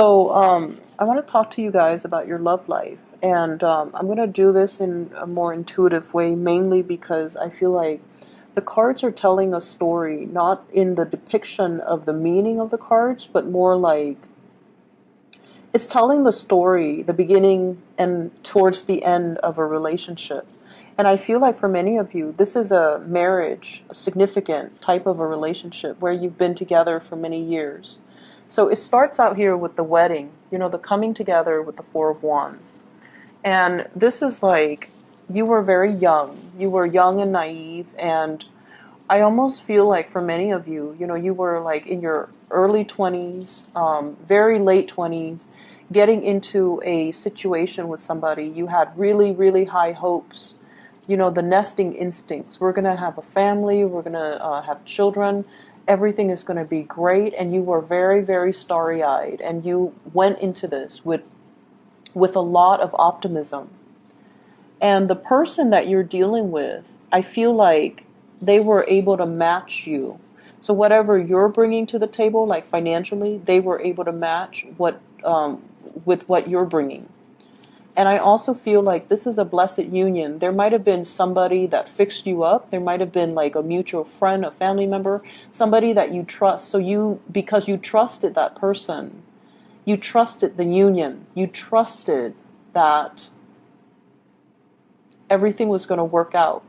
I want to talk to you guys about your love life, and I'm going to do this in a more intuitive way, mainly because I feel like the cards are telling a story, not in the depiction of the meaning of the cards, but more like it's telling the story, the beginning and towards the end of a relationship. And I feel like for many of you, this is a marriage, a significant type of a relationship where you've been together for many years. So it starts out here with the wedding, the coming together with the Four of Wands. And this is like you were very young. You were young and naive, and I almost feel like for many of you, you were like in your early 20s, very late 20s, getting into a situation with somebody. You had really, really high hopes, the nesting instincts. We're going to have a family, we're going to have children, everything is going to be great. And you were very, very starry-eyed, and you went into this with a lot of optimism. And the person that you're dealing with, I feel like they were able to match you. So whatever you're bringing to the table, like financially, they were able to match with what you're bringing. And I also feel like this is a blessed union. There might have been somebody that fixed you up. There might have been like a mutual friend, a family member, somebody that you trust. So because you trusted that person, you trusted the union, you trusted that everything was going to work out.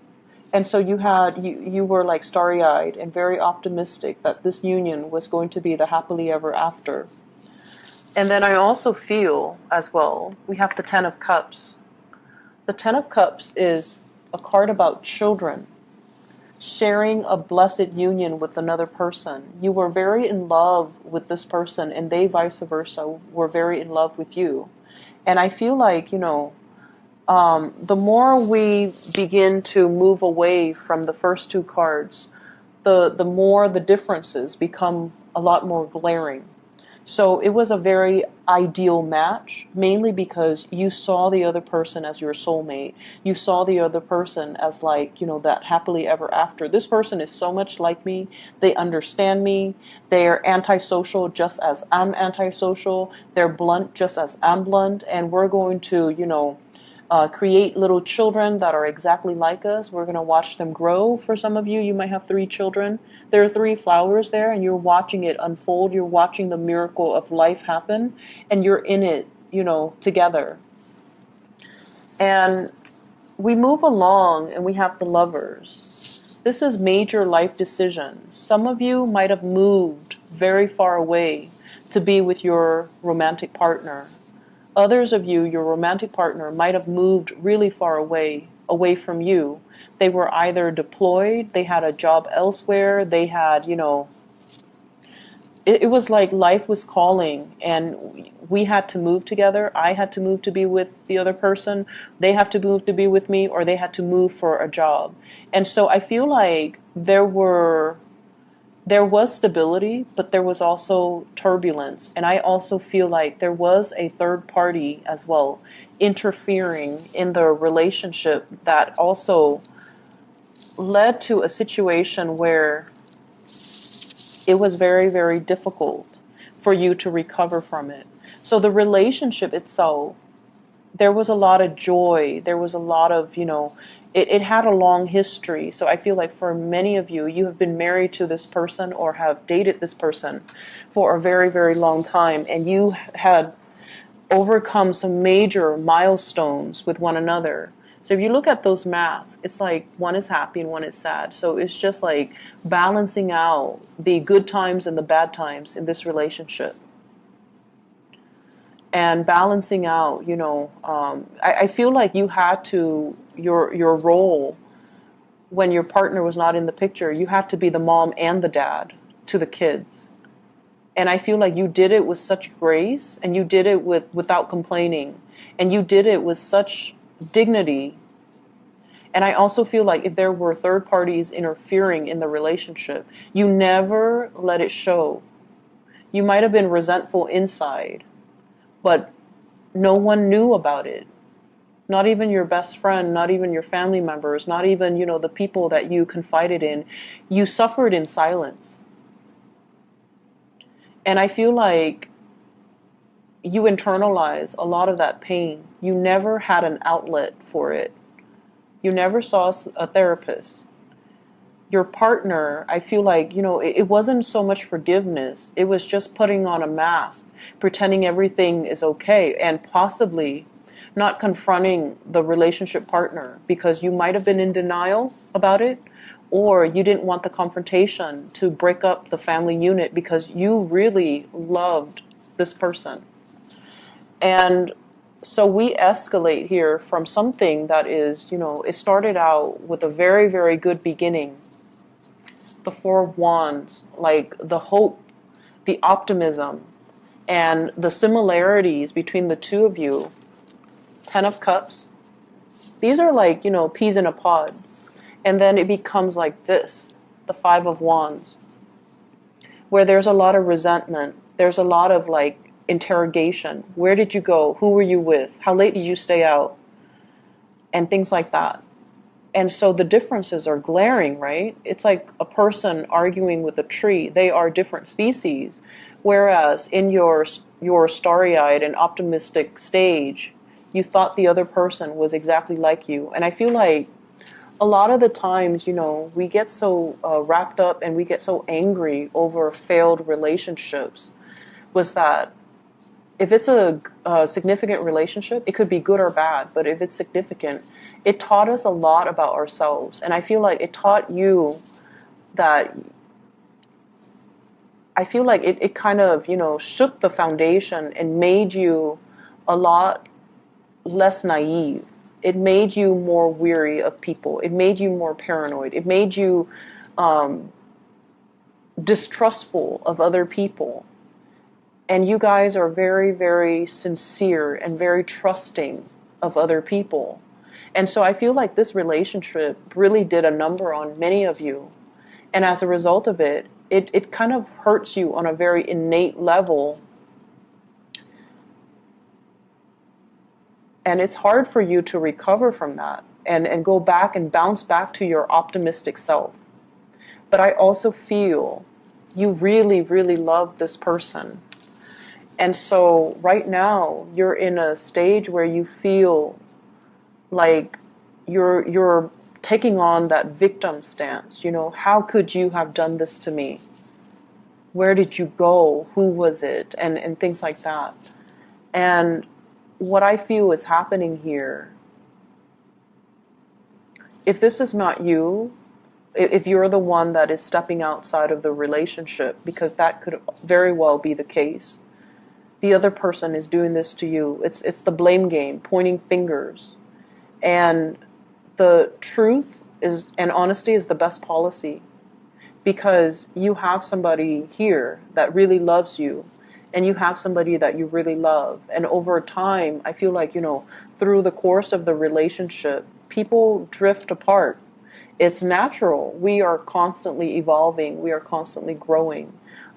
And so you were like starry-eyed and very optimistic that this union was going to be the happily ever after. And then I also feel as well, we have the Ten of Cups. The Ten of Cups is a card about children sharing a blessed union with another person. You were very in love with this person, and they vice versa were very in love with you. And I feel like, the more we begin to move away from the first two cards, the more the differences become a lot more glaring. So it was a very ideal match, mainly because you saw the other person as your soulmate. You saw the other person as like, that happily ever after. This person is so much like me. They understand me. They're antisocial just as I'm antisocial. They're blunt just as I'm blunt. And we're going to, create little children that are exactly like us. We're going to watch them grow. For some of you, you might have 3 children. There are 3 flowers there, and you're watching it unfold. You're watching the miracle of life happen, and you're in it, together. And we move along, and we have the Lovers. This is major life decisions. Some of you might have moved very far away to be with your romantic partner. Others of you, your romantic partner, might have moved really far away from you. They were either deployed, they had a job elsewhere, they had, it was like life was calling, and we had to move together. I had to move to be with the other person. They have to move to be with me, or they had to move for a job. And so I feel like there was stability, but there was also turbulence. And I also feel like there was a third party as well interfering in the relationship that also led to a situation where it was very, very difficult for you to recover from it. So the relationship itself, there was a lot of joy. There was a lot of, it had a long history. So I feel like for many of you, you have been married to this person or have dated this person for a very, very long time. And you had overcome some major milestones with one another. So if you look at those masks, it's like one is happy and one is sad. So it's just like balancing out the good times and the bad times in this relationship. And balancing out, I feel like you had to, your role when your partner was not in the picture, you had to be the mom and the dad to the kids. And I feel like you did it with such grace, and you did it without complaining, and you did it with such dignity. And I also feel like if there were third parties interfering in the relationship, you never let it show. You might have been resentful inside, but no one knew about it. Not even your best friend, not even your family members, not even, the people that you confided in. You suffered in silence. And I feel like you internalize a lot of that pain. You never had an outlet for it. You never saw a therapist. Your partner, I feel like, it wasn't so much forgiveness. It was just putting on a mask, pretending everything is okay, and possibly not confronting the relationship partner because you might have been in denial about it, or you didn't want the confrontation to break up the family unit because you really loved this person. And so we escalate here from something that is, it started out with a very, very good beginning. The Four of Wands, like the hope, the optimism, and the similarities between the two of you. Ten of Cups. These are like, peas in a pod. And then it becomes like this, the Five of Wands, where there's a lot of resentment. There's a lot of like interrogation. Where did you go? Who were you with? How late did you stay out? And things like that. And so the differences are glaring, right? It's like a person arguing with a tree. They are different species. Whereas in your starry-eyed and optimistic stage, you thought the other person was exactly like you. And I feel like a lot of the times, we get so wrapped up and we get so angry over failed relationships, was that if it's a significant relationship, it could be good or bad, but if it's significant, it taught us a lot about ourselves. And I feel like it taught you that, I feel like it kind of, shook the foundation and made you a lot less naive. It made you more weary of people. It made you more paranoid. It made you distrustful of other people. And you guys are very, very sincere and very trusting of other people. And so I feel like this relationship really did a number on many of you. And as a result of it, it kind of hurts you on a very innate level. And it's hard for you to recover from that and go back and bounce back to your optimistic self. But I also feel you really, really love this person. And so right now you're in a stage where you feel like you're taking on that victim stance. How could you have done this to me? Where did you go? Who was it? And things like that. And what I feel is happening here, if this is not you, if you're the one that is stepping outside of the relationship, because that could very well be the case, the other person is doing this to you. It's the blame game, pointing fingers. And the truth is, and honesty is the best policy, because you have somebody here that really loves you, and you have somebody that you really love. And over time, I feel like, through the course of the relationship, people drift apart. It's natural. We are constantly evolving. We are constantly growing.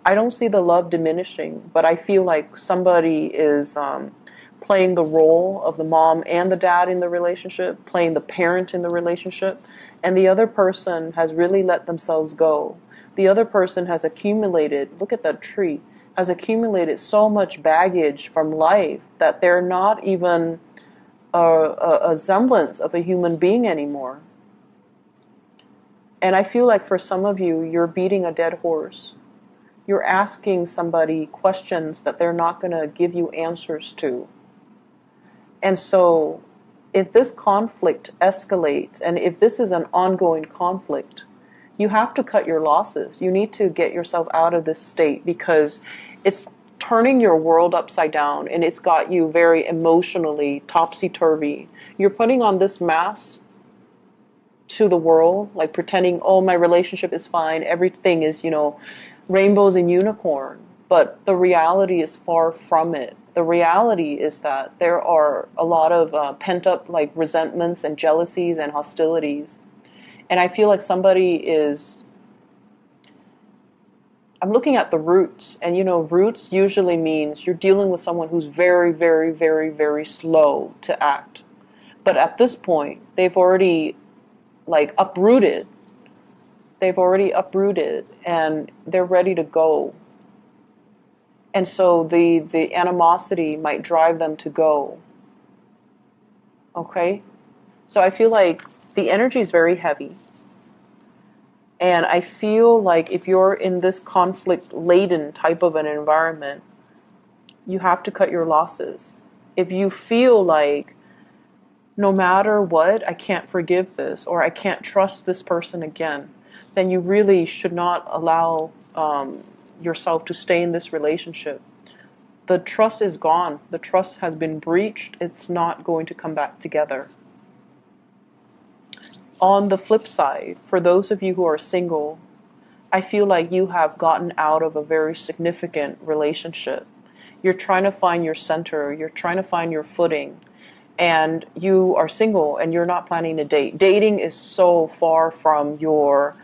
I don't see the love diminishing, but I feel like somebody is playing the role of the mom and the dad in the relationship, playing the parent in the relationship, and the other person has really let themselves go. The other person has accumulated, look at that tree, has accumulated so much baggage from life that they're not even a semblance of a human being anymore. And I feel like for some of you, you're beating a dead horse. You're asking somebody questions that they're not going to give you answers to. And so if this conflict escalates, and if this is an ongoing conflict, you have to cut your losses. You need to get yourself out of this state, because it's turning your world upside down, and it's got you very emotionally topsy-turvy. You're putting on this mask to the world, like pretending, oh, my relationship is fine, everything is, rainbows and unicorn. But the reality is far from it. The reality is that there are a lot of pent-up like resentments and jealousies and hostilities. And I feel like somebody is, I'm looking at the roots, and roots usually means you're dealing with someone who's very, very, very, very slow to act. But at this point, they've already uprooted. They've already uprooted, and they're ready to go. And so the animosity might drive them to go. Okay? So I feel like the energy is very heavy. And I feel like if you're in this conflict-laden type of an environment, you have to cut your losses. If you feel like no matter what, I can't forgive this or I can't trust this person again, then you really should not allow yourself to stay in this relationship. The trust is gone. The trust has been breached. It's not going to come back together. On the flip side, for those of you who are single, I feel like you have gotten out of a very significant relationship. You're trying to find your center. You're trying to find your footing. And you are single and you're not planning to date. Dating is so far from your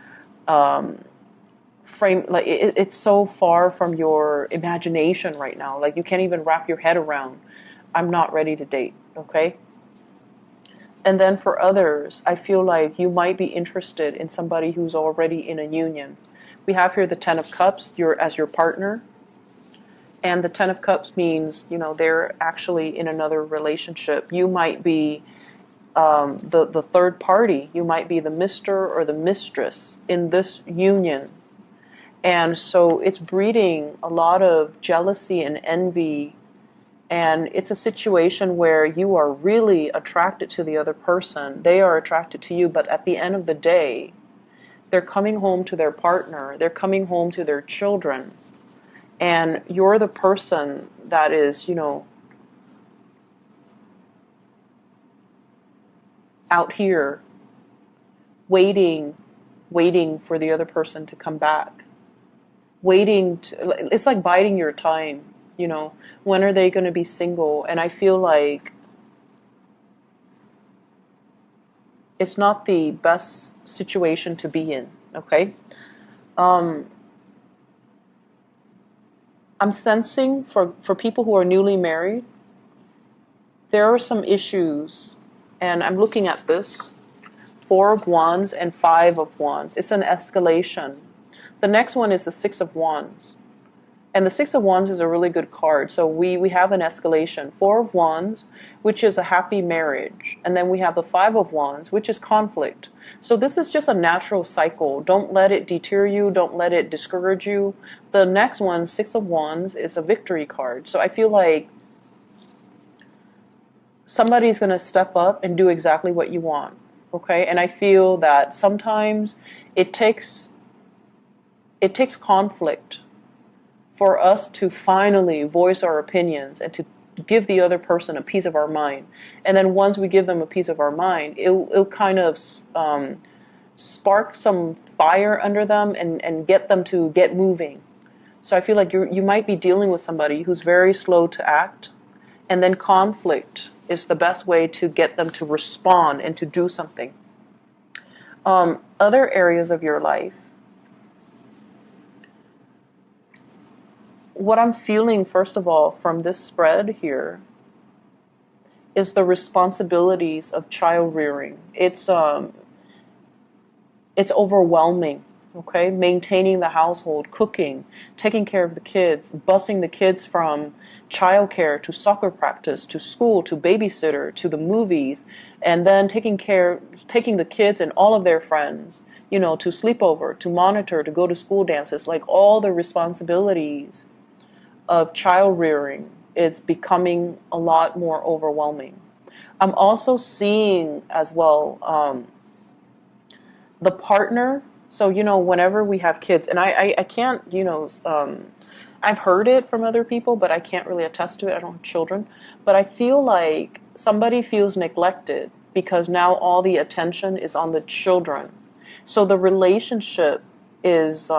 frame, like it's so far from your imagination right now. Like you can't even wrap your head around, I'm not ready to date, okay? And then for others, I feel like you might be interested in somebody who's already in a union. We have here the Ten of Cups, you're as your partner. And the Ten of Cups means, they're actually in another relationship. You might be the third party. You might be the Mr. or the mistress in this union. And so it's breeding a lot of jealousy and envy. And it's a situation where you are really attracted to the other person. They are attracted to you. But at the end of the day, they're coming home to their partner. They're coming home to their children. And you're the person that is, out here waiting for the other person to come back. It's like biding your time, when are they going to be single? And I feel like it's not the best situation to be in, okay? I'm sensing for people who are newly married, there are some issues, and I'm looking at this, 4 of Wands and 5 of Wands. It's an escalation. The next one is the 6 of Wands. And the 6 of Wands is a really good card. So we have an escalation. 4 of Wands, which is a happy marriage. And then we have the 5 of Wands, which is conflict. So this is just a natural cycle. Don't let it deter you. Don't let it discourage you. The next one, 6 of Wands, is a victory card. So I feel like somebody's going to step up and do exactly what you want. Okay? And I feel that sometimes it takes conflict for us to finally voice our opinions and to give the other person a piece of our mind. And then once we give them a piece of our mind, it'll kind of spark some fire under them and get them to get moving. So I feel like you might be dealing with somebody who's very slow to act, and then conflict is the best way to get them to respond and to do something. Other areas of your life, what I'm feeling, first of all, from this spread here is the responsibilities of child rearing. It's overwhelming, okay? Maintaining the household, cooking, taking care of the kids, busing the kids from childcare to soccer practice, to school, to babysitter, to the movies, and then taking the kids and all of their friends, to sleepover, to monitor, to go to school dances, like all the responsibilities of child rearing is becoming a lot more overwhelming. I'm also seeing as well the partner. So, whenever we have kids, and I can't, I've heard it from other people, but I can't really attest to it. I don't have children. But I feel like somebody feels neglected because now all the attention is on the children. So the relationship is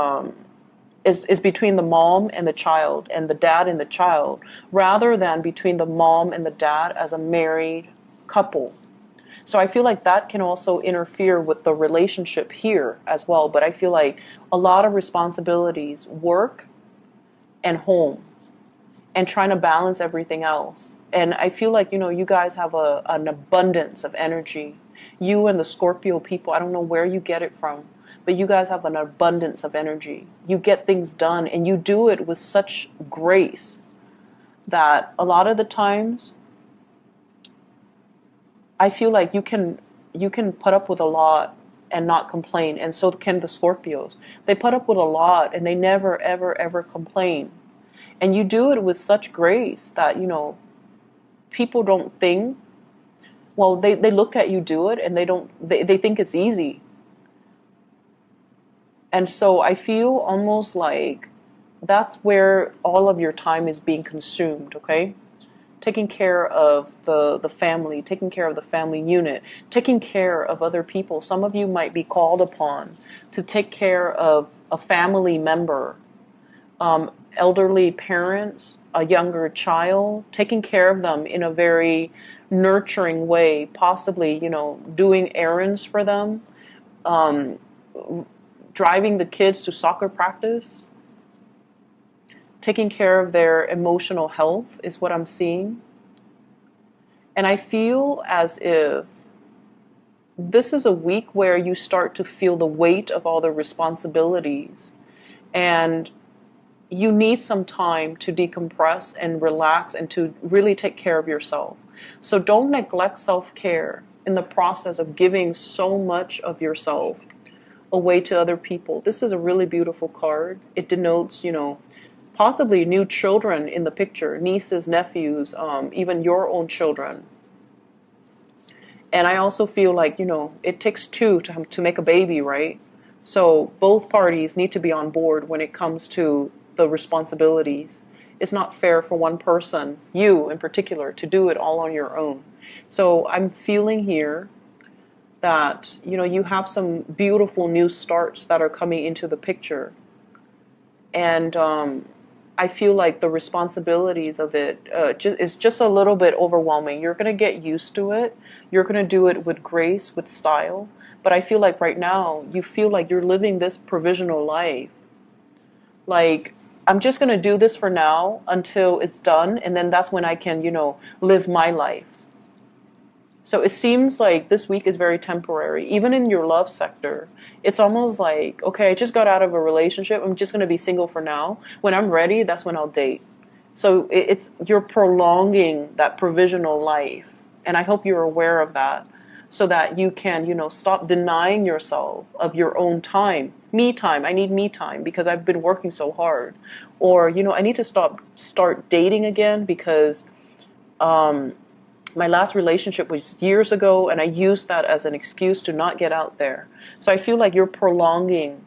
between the mom and the child and the dad and the child, rather than between the mom and the dad as a married couple. So I feel like that can also interfere with the relationship here as well. But I feel like a lot of responsibilities, work and home, and trying to balance everything else. And I feel like, you guys have an abundance of energy. You and the Scorpio people, I don't know where you get it from, but you guys have an abundance of energy. You get things done, and you do it with such grace that a lot of the times I feel like you can put up with a lot and not complain, and so can the Scorpios. They put up with a lot and they never ever ever complain. And you do it with such grace that, people don't think, well, they look at you do it and they think it's easy. And so I feel almost like that's where all of your time is being consumed, okay? Taking care of the family, taking care of the family unit, taking care of other people. Some of you might be called upon to take care of a family member, elderly parents, a younger child, taking care of them in a very nurturing way, possibly, doing errands for them, driving the kids to soccer practice, taking care of their emotional health is what I'm seeing. And I feel as if this is a week where you start to feel the weight of all the responsibilities, and you need some time to decompress and relax and to really take care of yourself. So don't neglect self-care in the process of giving so much of yourself away to other people. This is a really beautiful card. It denotes, possibly new children in the picture, nieces, nephews, even your own children. And I also feel like, it takes two to make a baby, right? So both parties need to be on board when it comes to the responsibilities. It's not fair for one person, you in particular, to do it all on your own. So I'm feeling here that, you have some beautiful new starts that are coming into the picture. And I feel like the responsibilities of it is just a little bit overwhelming. You're going to get used to it. You're going to do it with grace, with style. But I feel like right now, you feel like you're living this provisional life. Like, I'm just going to do this for now until it's done. And then that's when I can, live my life. So it seems like this week is very temporary. Even in your love sector, it's almost like, okay, I just got out of a relationship. I'm just going to be single for now. When I'm ready, that's when I'll date. So you're prolonging that provisional life. And I hope you're aware of that so that you can, stop denying yourself of your own time. Me time. I need me time because I've been working so hard. Or, I need to start dating again because my last relationship was years ago, and I used that as an excuse to not get out there. So I feel like you're prolonging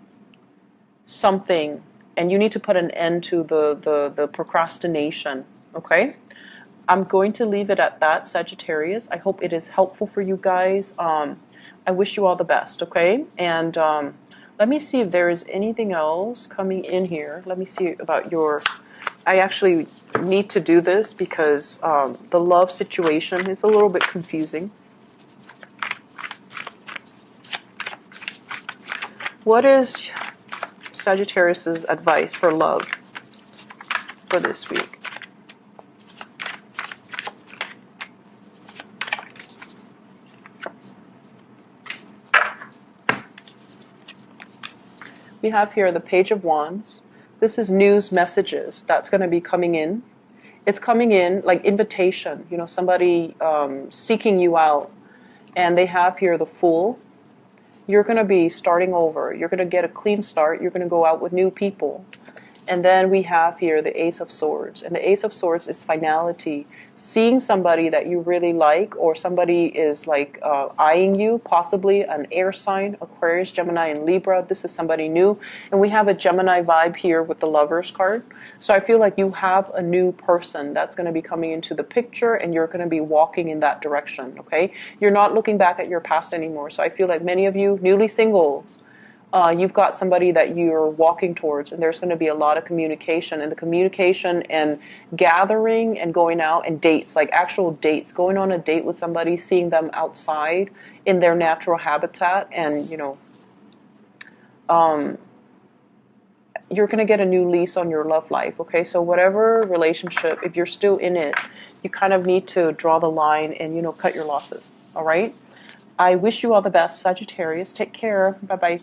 something, and you need to put an end to the procrastination, okay? I'm going to leave it at that, Sagittarius. I hope it is helpful for you guys. I wish you all the best, okay? And let me see if there is anything else coming in here. Let me see about your... I actually need to do this because the love situation is a little bit confusing. What is Sagittarius's advice for love for this week? We have here the Page of Wands. This is news messages that's going to be coming in. It's coming in like invitation, somebody seeking you out. And they have here the Fool. You're going to be starting over. You're going to get a clean start. You're going to go out with new people. And then we have here the Ace of Swords. And the Ace of Swords is finality. Seeing somebody that you really like, or somebody is like eyeing you, possibly an air sign, Aquarius, Gemini, and Libra. This is somebody new. And we have a Gemini vibe here with the Lovers card. So I feel like you have a new person that's going to be coming into the picture, and you're going to be walking in that direction, okay? You're not looking back at your past anymore. So I feel like many of you newly singles, you've got somebody that you're walking towards, and there's going to be a lot of communication. And the communication and gathering and going out and dates, like actual dates, going on a date with somebody, seeing them outside in their natural habitat, and, you're going to get a new lease on your love life, okay? So whatever relationship, if you're still in it, you kind of need to draw the line and, cut your losses, all right? I wish you all the best, Sagittarius. Take care. Bye-bye.